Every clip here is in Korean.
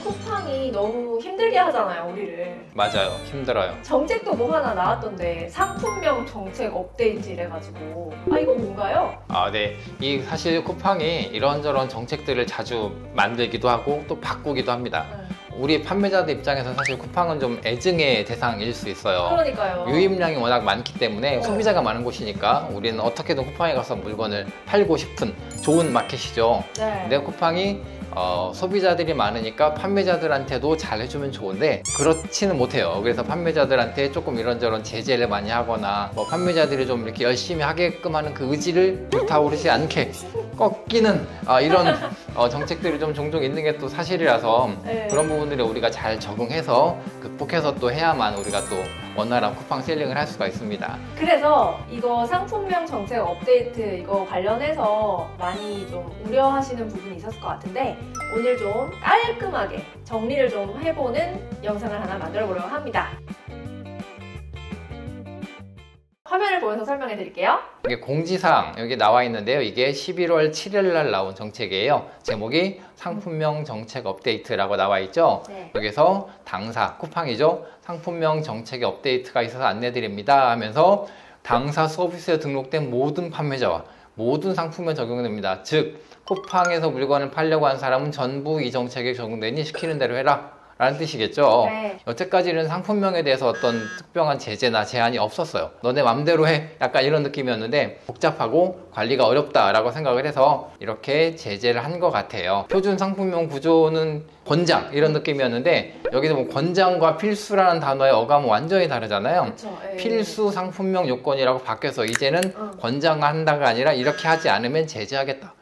요즘이 쿠팡이 너무 힘들게 하잖아요, 우리를. 맞아요. 힘들어요. 정책도 뭐 하나 나왔던데 상품명 정책 업데이트 이래가지고 이거 뭔가요? 네. 이 사실 쿠팡이 이런저런 정책들을 자주 만들기도 하고 또 바꾸기도 합니다. 우리 판매자들 입장에서 사실 쿠팡은 좀 애증의 대상일 수 있어요. 그러니까요. 유입량이 워낙 많기 때문에 소비자가 많은 곳이니까 우리는 어떻게든 쿠팡에 가서 물건을 팔고 싶은 좋은 마켓이죠. 네. 근데 쿠팡이 소비자들이 많으니까 판매자들한테도 잘 해주면 좋은데 그렇지는 못해요. 그래서 판매자들한테 조금 이런저런 제재를 많이 하거나 뭐 판매자들이 좀 이렇게 열심히 하게끔 하는 그 의지를 불타오르지 않게 꺾이는 이런 정책들이 좀 종종 있는 게 또 사실이라서 네. 그런 부분들을 우리가 잘 적응해서 극복해서 또 해야만 우리가 또 원활한 쿠팡 셀링을 할 수가 있습니다. 그래서 이거 상품명 정책 업데이트 이거 관련해서 많이 좀 우려하시는 부분이 있었을 것 같은데 오늘 좀 깔끔하게 정리를 좀 해보는 영상을 하나 만들어 보려고 합니다. 화면을 보여서 설명해 드릴게요. 이게 공지사항 여기 나와 있는데요. 이게 11월 7일 날 나온 정책이에요. 제목이 상품명 정책 업데이트라고 나와 있죠. 네. 여기서 당사, 쿠팡이죠. 상품명 정책의 업데이트가 있어서 안내드립니다 하면서 당사 서비스에 등록된 모든 판매자와 모든 상품에 적용됩니다. 즉 쿠팡에서 물건을 팔려고 한 사람은 전부 이 정책에 적용되니 시키는 대로 해라 라는 뜻이겠죠. 네. 여태까지는 상품명에 대해서 어떤 특별한 제재나 제한이 없었어요. 너네 맘대로 해 약간 이런 느낌이었는데 복잡하고 관리가 어렵다라고 생각을 해서 이렇게 제재를 한 것 같아요. 표준 상품명 구조는 권장 이런 느낌이었는데 여기서 뭐 권장과 필수라는 단어의 어감은 완전히 다르잖아요. 그쵸, 예. 필수 상품명 요건이라고 바뀌어서 이제는 권장한다가 아니라 이렇게 하지 않으면 제재하겠다.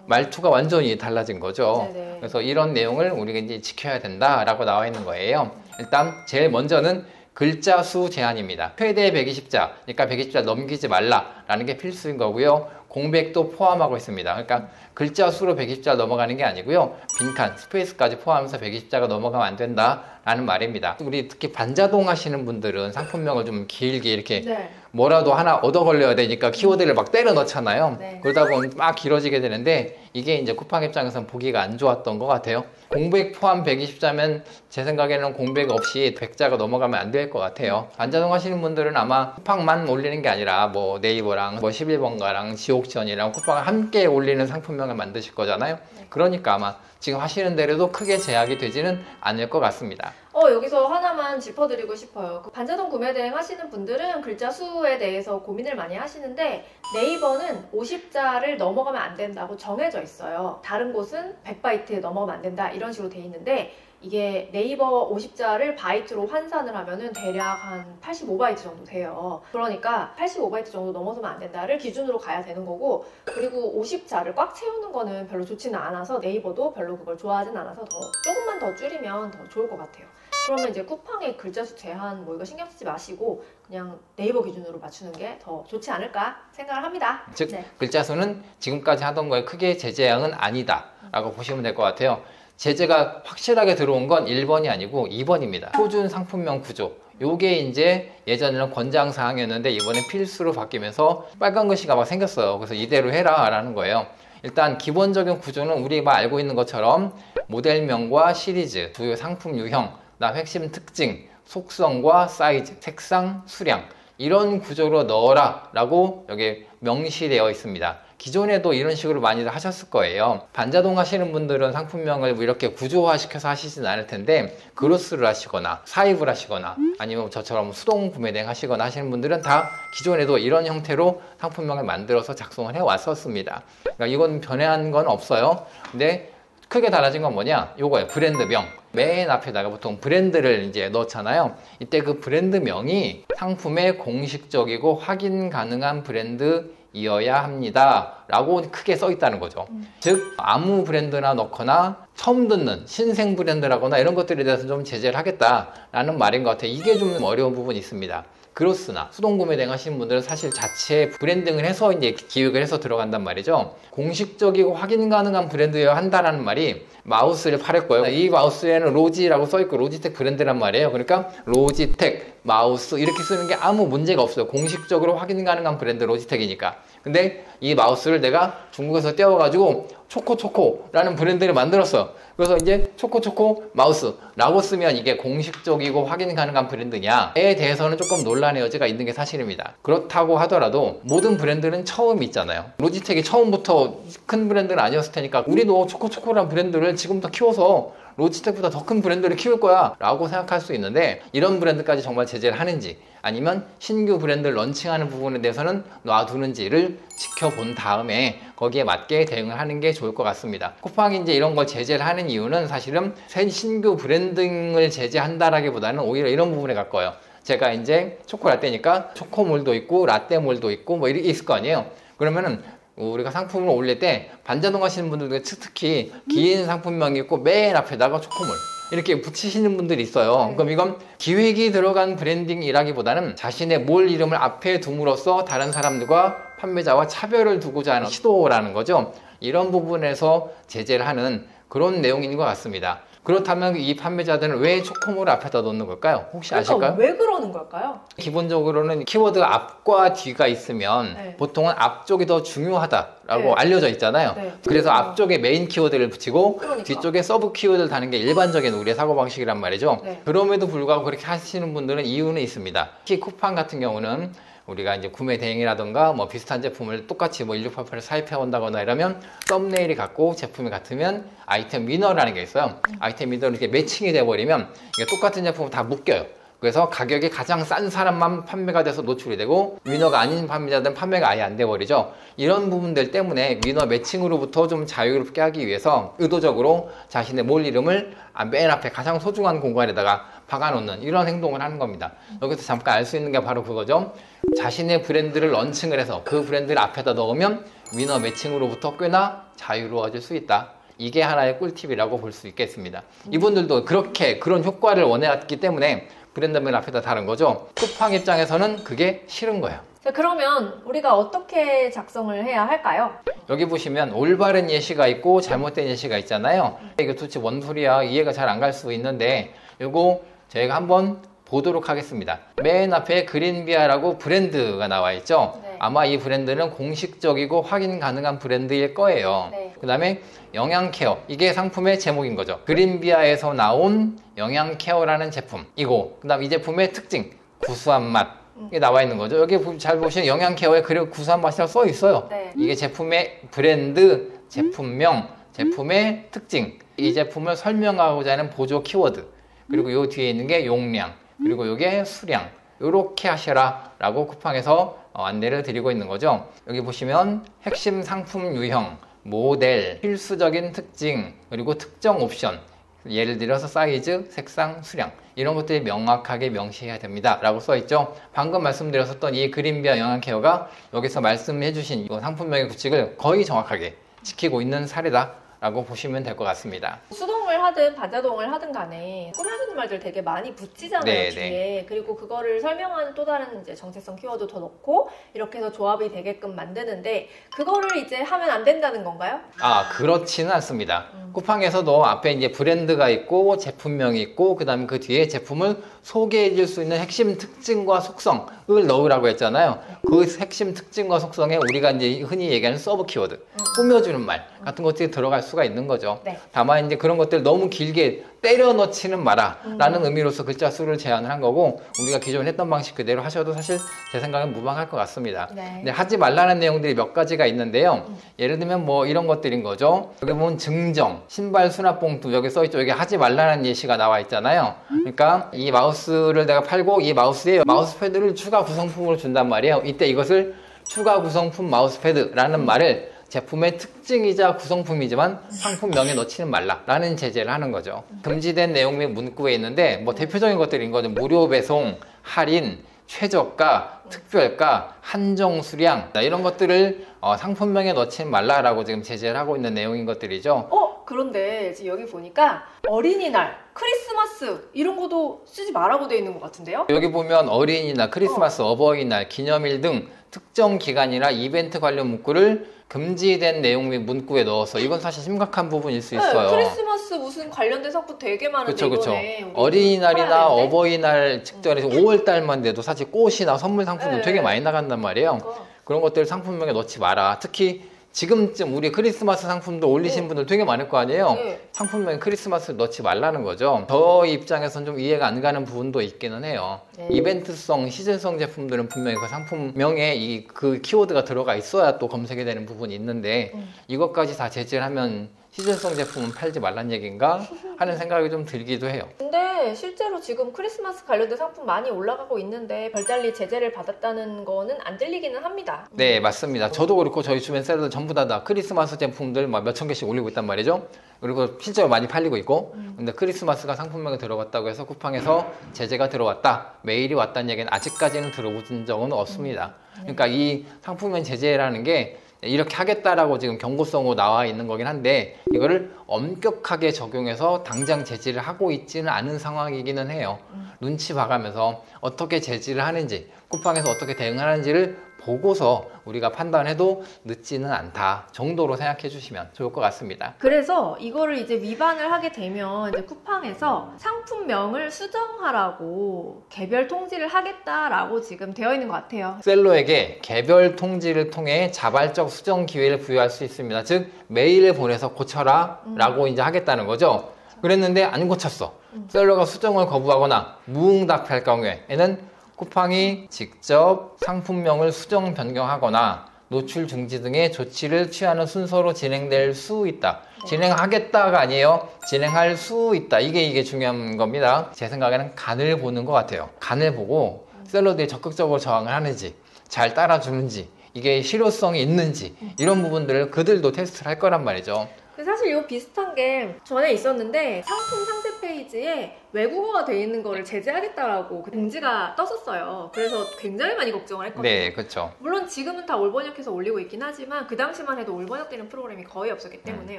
말투가 완전히 달라진 거죠. 네네. 그래서 이런 내용을 우리가 이제 지켜야 된다라고 나와 있는 거예요. 일단 제일 먼저는 글자 수 제한입니다. 최대 120자, 그러니까 120자 넘기지 말라라는 게 필수인 거고요. 공백도 포함하고 있습니다. 그러니까 글자 수로 120자 넘어가는 게 아니고요. 빈칸, 스페이스까지 포함해서 120자가 넘어가면 안 된다라는 말입니다. 우리 특히 반자동 하시는 분들은 상품명을 좀 길게 이렇게 네. 뭐라도 하나 얻어 걸려야 되니까 키워드를 막 때려 넣잖아요. 네. 그러다 보면 막 길어지게 되는데 이게 이제 쿠팡 입장에서는 보기가 안 좋았던 것 같아요. 공백 포함 120자면 제 생각에는 공백 없이 100자가 넘어가면 안 될 것 같아요. 반자동 하시는 분들은 아마 쿠팡만 올리는 게 아니라 뭐 네이버랑 뭐 11번가랑 지옥전이랑 쿠팡을 함께 올리는 상품명을 만드실 거잖아요. 그러니까 아마 지금 하시는 대로도 크게 제약이 되지는 않을 것 같습니다. 여기서 하나만 짚어드리고 싶어요. 그 반자동 구매 대행 하시는 분들은 글자 수에 대해서 고민을 많이 하시는데 네이버는 50자를 넘어가면 안 된다고 정해져 있어요. 다른 곳은 100바이트 넘어가면 안 된다 이런 식으로 돼 있는데 이게 네이버 50자를 바이트로 환산을 하면은 대략 한 85바이트 정도 돼요. 그러니까 85바이트 정도 넘어서면 안 된다를 기준으로 가야 되는 거고 그리고 50자를 꽉 채우는 거는 별로 좋지는 않아서 네이버도 별로 그걸 좋아하진 않아서 조금만 더 줄이면 더 좋을 것 같아요. 그러면 이제 쿠팡의 글자 수 제한 뭐 이거 신경 쓰지 마시고 그냥 네이버 기준으로 맞추는 게 더 좋지 않을까 생각을 합니다. 즉 네. 글자 수는 지금까지 하던 거에 크게 제재량은 아니다 라고 보시면 될 것 같아요. 제재가 확실하게 들어온 건 1번이 아니고 2번입니다. 표준 상품명 구조. 요게 이제 예전에는 권장 사항이었는데 이번에 필수로 바뀌면서 빨간 글씨가 막 생겼어요. 그래서 이대로 해라 라는 거예요. 일단 기본적인 구조는 우리가 알고 있는 것처럼 모델명과 시리즈, 주요 상품 유형, 그다음 핵심 특징, 속성과 사이즈, 색상, 수량 이런 구조로 넣어라 라고 여기 명시되어 있습니다. 기존에도 이런 식으로 많이들 하셨을 거예요. 반자동 하시는 분들은 상품명을 이렇게 구조화시켜서 하시진 않을 텐데 그로스를 하시거나 사입을 하시거나 아니면 저처럼 수동 구매 대행 하시거나 하시는 분들은 다 기존에도 이런 형태로 상품명을 만들어서 작성을 해 왔었습니다. 그러니까 이건 변한 건 없어요. 근데 크게 달라진 건 뭐냐? 요거예요. 브랜드명. 맨 앞에다가 보통 브랜드를 이제 넣잖아요. 이때 그 브랜드명이 상품의 공식적이고 확인 가능한 브랜드이어야 합니다 라고 크게 써 있다는 거죠. 즉 아무 브랜드나 넣거나 처음 듣는 신생 브랜드라거나 이런 것들에 대해서 좀 제재를 하겠다라는 말인 것 같아요. 이게 좀 어려운 부분이 있습니다. 그로스나 수동 구매 대행 하시는 분들은 사실 자체 브랜딩을 해서 이제 기획을 해서 들어간단 말이죠. 공식적이고 확인 가능한 브랜드여야 한다는 말이 마우스를 팔을 거예요. 이 마우스에는 로지라고 써있고 로지텍 브랜드란 말이에요. 그러니까 로지텍 마우스 이렇게 쓰는 게 아무 문제가 없어요. 공식적으로 확인 가능한 브랜드 로지텍이니까. 근데 이 마우스를 내가 중국에서 떼어가지고 초코초코라는 브랜드를 만들었어요. 그래서 이제 초코초코 마우스라고 쓰면 이게 공식적이고 확인 가능한 브랜드냐에 대해서는 조금 논란의 여지가 있는 게 사실입니다. 그렇다고 하더라도 모든 브랜드는 처음이 있잖아요. 로지텍이 처음부터 큰 브랜드는 아니었을 테니까 우리도 초코초코라는 브랜드를 지금부터 키워서 로지텍보다 더 큰 브랜드를 키울 거야 라고 생각할 수 있는데, 이런 브랜드까지 정말 제재를 하는지 아니면 신규 브랜드를 런칭하는 부분에 대해서는 놔두는지를 지켜본 다음에 거기에 맞게 대응을 하는 게 좋을 것 같습니다. 쿠팡이 이제 이런 걸 제재를 하는 이유는 사실은 새 신규 브랜딩을 제재한다라기보다는 오히려 이런 부분에 가까워요. 제가 이제 초코라떼니까 초코몰도 있고 라떼몰도 있고 뭐 이렇게 있을 거 아니에요. 그러면은 우리가 상품을 올릴 때 반자동 하시는 분들도 특히 긴 상품명이 있고 맨 앞에다가 초코몰 이렇게 붙이시는 분들이 있어요. 그럼 이건 기획이 들어간 브랜딩이라기보다는 자신의 몰 이름을 앞에 둠으로써 다른 사람들과 판매자와 차별을 두고자 하는 시도라는 거죠. 이런 부분에서 제재를 하는 그런 내용인 것 같습니다. 그렇다면 이 판매자들은 왜 초코몰을 앞에다 놓는 걸까요? 혹시 아실까요? 왜 그러는 걸까요? 기본적으로는 키워드 앞과 뒤가 있으면 네. 보통은 앞쪽이 더 중요하다라고 네. 알려져 있잖아요. 네. 그래서 앞쪽에 메인 키워드를 붙이고 그러니까. 뒤쪽에 서브 키워드를 다는 게 일반적인 우리의 사고방식이란 말이죠. 네. 그럼에도 불구하고 그렇게 하시는 분들은 이유는 있습니다. 특히 쿠팡 같은 경우는 우리가 이제 구매 대행이라던가 뭐 비슷한 제품을 똑같이 뭐 1688을 사입해 온다거나 이러면 썸네일이 같고 제품이 같으면 아이템 위너라는 게 있어요. 아이템 위너는 이렇게 매칭이 돼버리면 이게 똑같은 제품을 다 묶여요. 그래서 가격이 가장 싼 사람만 판매가 돼서 노출이 되고 위너가 아닌 판매자들은 판매가 아예 안 돼버리죠. 이런 부분들 때문에 위너 매칭으로부터 좀 자유롭게 하기 위해서 의도적으로 자신의 몰 이름을 맨 앞에 가장 소중한 공간에다가 박아놓는 이런 행동을 하는 겁니다. 여기서 잠깐 알 수 있는 게 바로 그거죠. 자신의 브랜드를 런칭을 해서 그 브랜드를 앞에다 넣으면 위너 매칭으로부터 꽤나 자유로워질 수 있다. 이게 하나의 꿀팁이라고 볼 수 있겠습니다. 이분들도 그렇게 그런 효과를 원해왔기 때문에 브랜드명 앞에다 다른 거죠. 쿠팡 입장에서는 그게 싫은 거예요. 자, 그러면 우리가 어떻게 작성을 해야 할까요? 여기 보시면 올바른 예시가 있고 잘못된 예시가 있잖아요. 이거 도대체 뭔 소리야, 이해가 잘 안 갈 수 있는데 이거 저희가 한번 보도록 하겠습니다. 맨 앞에 그린비아라고 브랜드가 나와 있죠. 네. 아마 이 브랜드는 공식적이고 확인 가능한 브랜드일 거예요. 네. 그 다음에 영양케어, 이게 상품의 제목인 거죠. 그린비아에서 나온 영양케어라는 제품이고, 그 다음 이 제품의 특징, 구수한 맛, 이게 나와 있는 거죠. 여기 잘 보시면 영양케어에 그리고 구수한 맛이라고 써 있어요. 네. 이게 제품의 브랜드, 제품명, 제품의 특징, 이 제품을 설명하고자 하는 보조 키워드, 그리고 요 뒤에 있는 게 용량, 그리고 요게 수량, 요렇게 하셔라 라고 쿠팡에서 안내를 드리고 있는 거죠. 여기 보시면 핵심 상품 유형, 모델, 필수적인 특징, 그리고 특정 옵션, 예를 들어서 사이즈, 색상, 수량, 이런 것들이 명확하게 명시해야 됩니다 라고 써있죠. 방금 말씀드렸었던 이 그린비아 영양케어가 여기서 말씀해 주신 이 상품명의 규칙을 거의 정확하게 지키고 있는 사례다 라고 보시면 될 것 같습니다. 수동을 하든 반자동을 하든 간에 꾸며주는 말들 되게 많이 붙이잖아요. 네, 뒤에. 그리고 그거를 설명하는 또 다른 이제 정체성 키워드 더 넣고 이렇게 해서 조합이 되게끔 만드는데 그거를 이제 하면 안 된다는 건가요? 아, 그렇지는 않습니다. 쿠팡에서도 앞에 이제 브랜드가 있고 제품명이 있고 그 다음에 그 뒤에 제품을 소개해 줄 수 있는 핵심 특징과 속성을 넣으라고 했잖아요. 그 핵심 특징과 속성에 우리가 이제 흔히 얘기하는 서브 키워드, 꾸며주는 말 같은 것들이 들어갈 수가 있는 거죠. 네. 다만 이제 그런 것들 너무 길게 때려 넣지는 마라 라는 의미로서 글자 수를 제한을 한 거고, 우리가 기존에 했던 방식 그대로 하셔도 사실 제 생각엔 무방할 것 같습니다. 네. 근데 하지 말라는 내용들이 몇 가지가 있는데요. 예를 들면 뭐 이런 것들인 거죠. 여기 보면 증정, 신발 수납 봉투 여기 써있죠. 여기 하지 말라는 예시가 나와 있잖아요. 그러니까 이 마우스를 내가 팔고 이 마우스에 마우스 패드를 추가 구성품으로 준단 말이에요. 이때 이것을 추가 구성품 마우스 패드라는 말을 제품의 특징이자 구성품이지만 상품명에 넣지는 말라라는 제재를 하는 거죠. 금지된 내용 및 문구에 있는데 뭐 대표적인 것들인 거죠. 무료 배송, 할인, 최저가, 특별가, 한정 수량 이런 것들을 상품명에 넣지 말라라고 지금 제재를 하고 있는 내용인 것들이죠. 그런데 지금 여기 보니까 어린이날, 크리스마스 이런 것도 쓰지 말라고 돼 있는 것 같은데요? 여기 보면 어린이날, 크리스마스, 어버이날, 기념일 등 특정 기간이나 이벤트 관련 문구를 금지된 내용 및 문구에 넣어서 이건 사실 심각한 부분일 수 있어요. 네, 크리스마스 무슨 관련된 상품 되게 많은데 그쵸, 그쵸. 이거네. 우리 어린이날이나 팔아야 되는데? 어버이날 직전에서 5월달만 돼도 사실 꽃이나 선물 상품도 네. 되게 많이 나간단 말이에요. 그러니까. 그런 것들 상품명에 넣지 마라. 특히 지금쯤 우리 크리스마스 상품도 올리신 분들 되게 많을 거 아니에요. 네. 상품명에 크리스마스 넣지 말라는 거죠. 저 입장에서는 좀 이해가 안 가는 부분도 있기는 해요. 네. 이벤트성, 시즌성 제품들은 분명히 그 상품명에 그 키워드가 들어가 있어야 또 검색이 되는 부분이 있는데 이것까지 다 제재를 하면 시즌성 제품은 팔지 말란 얘기인가 하는 생각이 좀 들기도 해요. 근데 실제로 지금 크리스마스 관련된 상품 많이 올라가고 있는데 별달리 제재를 받았다는 거는 안 들리기는 합니다. 네, 맞습니다. 저도 그렇고 저희 주변 셀러들 전부 다 크리스마스 제품들 막 몇천 개씩 올리고 있단 말이죠. 그리고 실제로 많이 팔리고 있고 근데 크리스마스가 상품명에 들어갔다고 해서 쿠팡에서 제재가 들어왔다, 메일이 왔다는 얘기는 아직까지는 들어본 적은 없습니다. 그러니까 이 상품명 제재라는 게 이렇게 하겠다라고 지금 경고성으로 나와 있는 거긴 한데 이거를 엄격하게 적용해서 당장 제지를 하고 있지는 않은 상황이기는 해요. 눈치 봐가면서 어떻게 제지를 하는지, 쿠팡에서 어떻게 대응하는지를 보고서 우리가 판단해도 늦지는 않다 정도로 생각해 주시면 좋을 것 같습니다. 그래서 이거를 이제 위반을 하게 되면 이제 쿠팡에서 상품명을 수정하라고 개별 통지를 하겠다라고 지금 되어 있는 것 같아요. 셀러에게 개별 통지를 통해 자발적 수정 기회를 부여할 수 있습니다. 즉 메일을 보내서 고쳐라 라고 이제 하겠다는 거죠. 그랬는데 안 고쳤어. 셀러가 수정을 거부하거나 무응답할 경우에는 쿠팡이 직접 상품명을 수정 변경하거나 노출 중지 등의 조치를 취하는 순서로 진행될 수 있다. 진행하겠다가 아니에요. 진행할 수 있다. 이게 중요한 겁니다. 제 생각에는 간을 보는 것 같아요. 간을 보고 셀러들이 적극적으로 저항을 하는지, 잘 따라주는지, 이게 실효성이 있는지 이런 부분들을 그들도 테스트를 할 거란 말이죠. 근데 사실 이거 비슷한 게 전에 있었는데 상품 상세 페이지에 외국어가 돼 있는 거를 제재하겠다라고 그 공지가 떴었어요. 그래서 굉장히 많이 걱정을 했거든요. 네, 그렇죠. 물론 지금은 다 올번역해서 올리고 있긴 하지만 그 당시만 해도 올번역되는 프로그램이 거의 없었기 때문에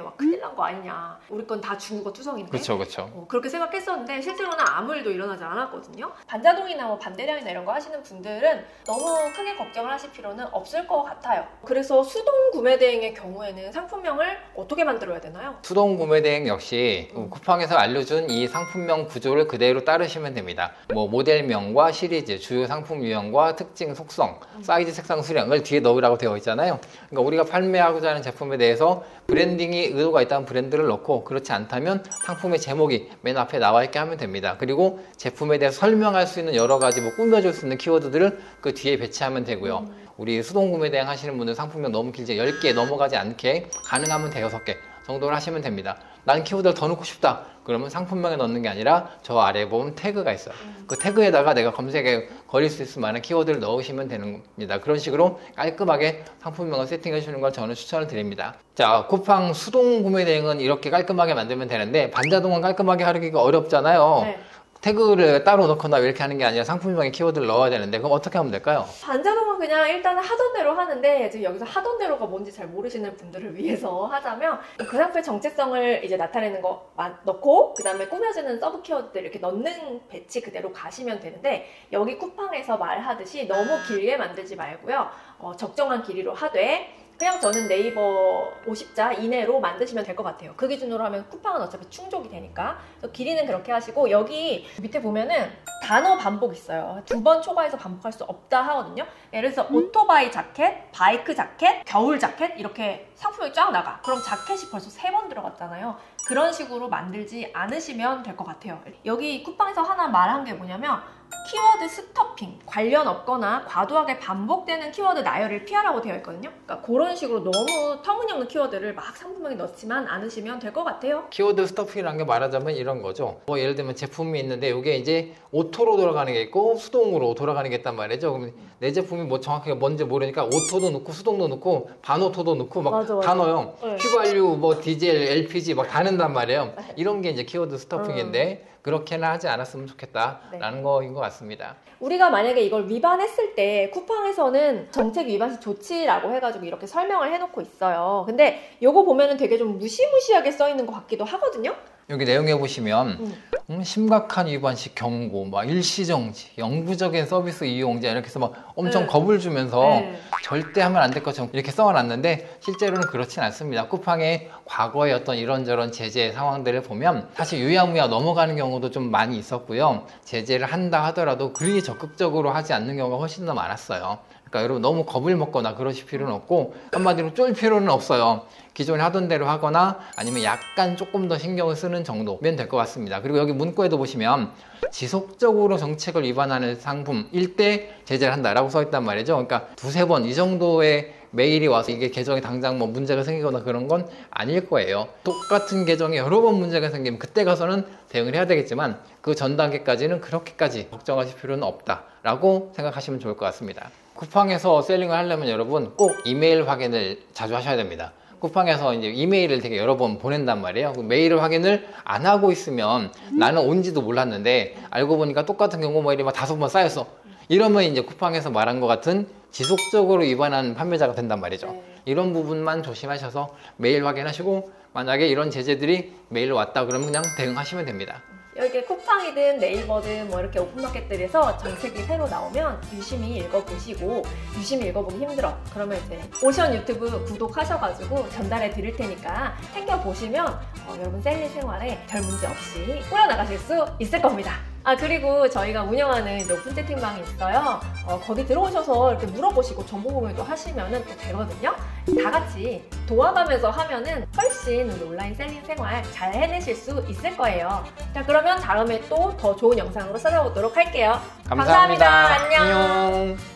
와 큰일 난 거 아니냐. 우리 건 다 중국어 투성인데. 그렇죠. 그렇게 생각했었는데 실제로는 아무 일도 일어나지 않았거든요. 반자동이나 뭐 반대량이나 이런 거 하시는 분들은 너무 크게 걱정을 하실 필요는 없을 것 같아요. 그래서 수동 구매 대행의 경우에는 상품명을 어떻게 만들어야 되나요? 수동 구매 대행 역시 쿠팡에서 알려준 이 상품명 구조를 그대로 따르시면 됩니다. 뭐 모델명과 시리즈, 주요 상품 유형과 특징, 속성, 사이즈, 색상, 수량을 뒤에 넣으라고 되어 있잖아요. 그러니까 우리가 판매하고자 하는 제품에 대해서 브랜딩이 의도가 있다면 브랜드를 넣고 그렇지 않다면 상품의 제목이 맨 앞에 나와 있게 하면 됩니다. 그리고 제품에 대해서 설명할 수 있는 여러 가지 뭐 꾸며줄 수 있는 키워드들을 그 뒤에 배치하면 되고요. 우리 수동 구매 대행 하시는 분들 상품명 너무 길지 10개 넘어가지 않게 가능하면 대여섯 개 정도를 하시면 됩니다. 난 키워드를 더 넣고 싶다. 그러면 상품명에 넣는 게 아니라 저 아래에 보면 태그가 있어요. 그 태그에다가 내가 검색에 걸릴 수 있을 만한 키워드를 넣으시면 되는 겁니다. 그런 식으로 깔끔하게 상품명을 세팅해 주는 걸 저는 추천을 드립니다. 자, 쿠팡 수동 구매 대행은 이렇게 깔끔하게 만들면 되는데 반자동은 깔끔하게 하기가 어렵잖아요. 네. 태그를 따로 넣거나 이렇게 하는 게 아니라 상품명에 키워드를 넣어야 되는데 그럼 어떻게 하면 될까요? 반자동은 그냥 일단은 하던 대로 하는데 지금 여기서 하던 대로가 뭔지 잘 모르시는 분들을 위해서 하자면 그 상품의 정체성을 이제 나타내는 거 넣고 그 다음에 꾸며주는 서브 키워드들 이렇게 넣는 배치 그대로 가시면 되는데 여기 쿠팡에서 말하듯이 너무 길게 만들지 말고요. 적정한 길이로 하되 그냥 저는 네이버 50자 이내로 만드시면 될 것 같아요. 그 기준으로 하면 쿠팡은 어차피 충족이 되니까. 그래서 길이는 그렇게 하시고 여기 밑에 보면은 단어 반복 있어요. 2번 초과해서 반복할 수 없다 하거든요. 예를 들어서 오토바이 자켓, 바이크 자켓, 겨울 자켓 이렇게 상품이 쫙 나가. 그럼 자켓이 벌써 3번 들어갔잖아요. 그런 식으로 만들지 않으시면 될 것 같아요. 여기 쿠팡에서 하나 말한 게 뭐냐면 키워드 스토핑, 관련 없거나 과도하게 반복되는 키워드 나열을 피하라고 되어 있거든요. 그러니까 그런 식으로 너무 터무니없는 키워드를 막 상품명에 넣지만 않으시면 될 것 같아요. 키워드 스토핑이라는 게 말하자면 이런 거죠. 뭐 예를 들면 제품이 있는데 이게 이제 오토로 돌아가는 게 있고 수동으로 돌아가는 게 있단 말이죠. 그럼 내 제품이 뭐 정확하게 뭔지 모르니까 오토도 넣고 수동도 넣고 반오토도 넣고 막 다 넣어요. 네. 휘발유, 뭐 디젤, LPG 막 다 넣는 찾는단 말이에요. 이런 게 이제 키워드 스토핑인데 그렇게는 하지 않았으면 좋겠다라는 거인 것 같습니다. 우리가 만약에 이걸 위반했을 때 쿠팡에서는 정책 위반 시 조치라고 해가지고 이렇게 설명을 해놓고 있어요. 근데 요거 보면은 되게 좀 무시무시하게 써 있는 것 같기도 하거든요. 여기 내용에 보시면 심각한 위반 시 경고, 막 일시정지, 영구적인 서비스 이용자 이렇게 해서 막 엄청 겁을 주면서 절대 하면 안 될 것처럼 이렇게 써놨는데 실제로는 그렇진 않습니다. 쿠팡의 과거의 어떤 이런저런 제재 상황들을 보면 사실 유야무야 넘어가는 경우도 좀 많이 있었고요. 제재를 한다 하더라도 그리 적극적으로 하지 않는 경우가 훨씬 더 많았어요. 그러니까 여러분 너무 겁을 먹거나 그러실 필요는 없고 한마디로 쫄 필요는 없어요. 기존에 하던 대로 하거나 아니면 약간 조금 더 신경을 쓰는 정도면 될 것 같습니다. 그리고 여기 문구에도 보시면 지속적으로 정책을 위반하는 상품일 때 제재를 한다라고 써 있단 말이죠. 그러니까 두세 번 이 정도의 메일이 와서 이게 계정에 당장 뭐 문제가 생기거나 그런 건 아닐 거예요. 똑같은 계정에 여러 번 문제가 생기면 그때 가서는 대응을 해야 되겠지만 그 전 단계까지는 그렇게까지 걱정하실 필요는 없다라고 생각하시면 좋을 것 같습니다. 쿠팡에서 셀링을 하려면 여러분 꼭 이메일 확인을 자주 하셔야 됩니다. 쿠팡에서 이제 이메일을 되게 여러 번 보낸단 말이에요. 메일을 확인을 안 하고 있으면 나는 온지도 몰랐는데 알고 보니까 똑같은 경고 메일이 막 5번 쌓였어. 이러면 이제 쿠팡에서 말한 것 같은 지속적으로 위반한 판매자가 된단 말이죠. 이런 부분만 조심하셔서 메일 확인하시고 만약에 이런 제재들이 메일로 왔다 그러면 그냥 대응하시면 됩니다. 여기 쿠팡이든 네이버든 뭐 이렇게 오픈마켓들에서 정책이 새로 나오면 유심히 읽어보시고 유심히 읽어보기 힘들어 그러면 이제 오션 유튜브 구독하셔가지고 전달해 드릴 테니까 챙겨보시면 여러분 셀리 생활에 별 문제 없이 꾸려나가실 수 있을 겁니다. 그리고 저희가 운영하는 이제 오픈 채팅방이 있어요. 거기 들어오셔서 이렇게 물어보시고 정보 공유도 하시면은 또 되거든요. 다 같이 도와가면서 하면은 훨씬 우리 온라인 셀링 생활 잘 해내실 수 있을 거예요. 자, 그러면 다음에 또 더 좋은 영상으로 찾아오도록 할게요. 감사합니다. 안녕. 안녕.